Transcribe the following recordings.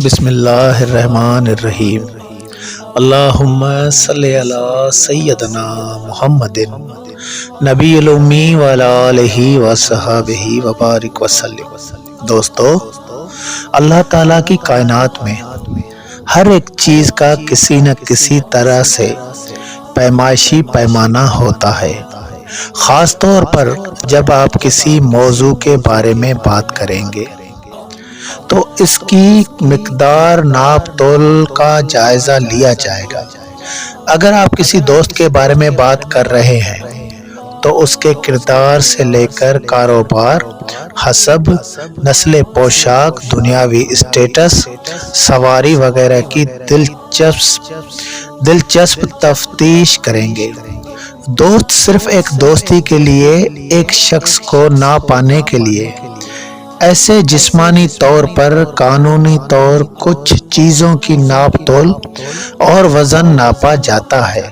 بسم اللہ الرحمن الرحیم۔ اللہم صلی علی سیدنا محمد نبی الامی وعلی آلہ وصحبہ وبارک وسلم۔ دوستو، اللہ تعالیٰ کی کائنات میں ہر ایک چیز کا کسی نہ کسی طرح سے پیمائشی پیمانہ ہوتا ہے۔ خاص طور پر جب آپ کسی موضوع کے بارے میں بات کریں گے تو اس کی مقدار ناپ تول کا جائزہ لیا جائے گا۔ اگر آپ کسی دوست کے بارے میں بات کر رہے ہیں تو اس کے کردار سے لے کر کاروبار، حسب، نسل پوشاک، دنیاوی اسٹیٹس، سواری وغیرہ کی دلچسپ تفتیش کریں گے۔ دوست صرف ایک دوستی کے لیے، ایک شخص کو نہ پانے کے لیے ایسے جسمانی طور پر قانونی طور کچھ چیزوں کی ناپ تول اور وزن ناپا جاتا ہے۔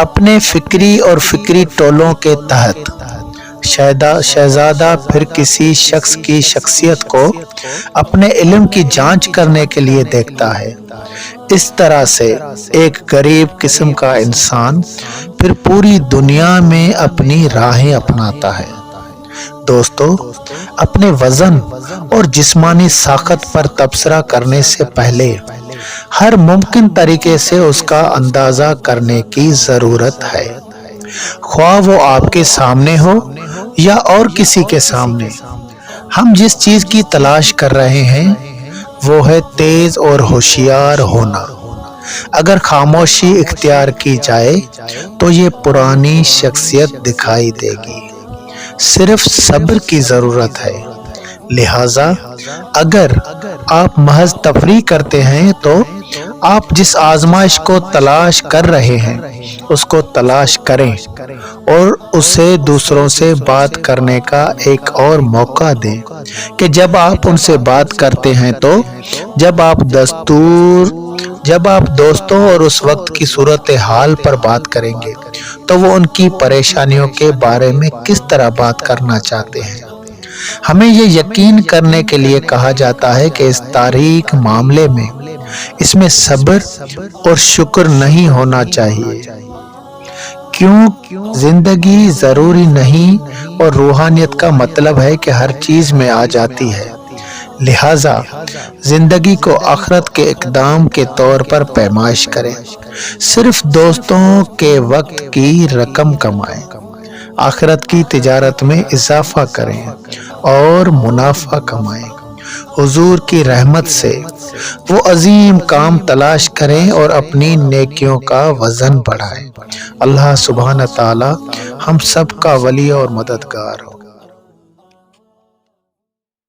اپنے فکری اور فکری ٹولوں کے تحت شہزادہ پھر کسی شخص کی شخصیت کو اپنے علم کی جانچ کرنے کے لیے دیکھتا ہے۔ اس طرح سے ایک غریب قسم کا انسان پھر پوری دنیا میں اپنی راہیں اپناتا ہے۔ دوستو، اپنے وزن اور جسمانی ساخت پر تبصرہ کرنے سے پہلے ہر ممکن طریقے سے اس کا اندازہ کرنے کی ضرورت ہے، خواہ وہ آپ کے سامنے ہو یا اور کسی کے سامنے۔ ہم جس چیز کی تلاش کر رہے ہیں وہ ہے تیز اور ہوشیار ہونا۔ اگر خاموشی اختیار کی جائے تو یہ پرانی شخصیت دکھائی دے گی۔ صرف صبر کی ضرورت ہے۔ لہذا اگر آپ محض تفریح کرتے ہیں تو آپ جس آزمائش کو تلاش کر رہے ہیں اس کو تلاش کریں اور اسے دوسروں سے بات کرنے کا ایک اور موقع دیں کہ جب آپ ان سے بات کرتے ہیں تو جب آپ دوستوں اور اس وقت کی صورتحال پر بات کریں گے تو وہ ان کی پریشانیوں کے بارے میں کس طرح بات کرنا چاہتے ہیں۔ ہمیں یہ یقین کرنے کے لیے کہا جاتا ہے کہ اس تاریک معاملے میں اس میں صبر اور شکر نہیں ہونا چاہیے، کیوں زندگی ضروری نہیں اور روحانیت کا مطلب ہے کہ ہر چیز میں آ جاتی ہے۔ لہذا زندگی کو آخرت کے اقدام کے طور پر پیمائش کریں۔ صرف دوستوں کے وقت کی رقم کمائیں، آخرت کی تجارت میں اضافہ کریں اور منافع کمائیں۔ حضور کی رحمت سے وہ عظیم کام تلاش کریں اور اپنی نیکیوں کا وزن بڑھائیں۔ اللہ سبحانہ تعالی ہم سب کا ولی اور مددگار ہو۔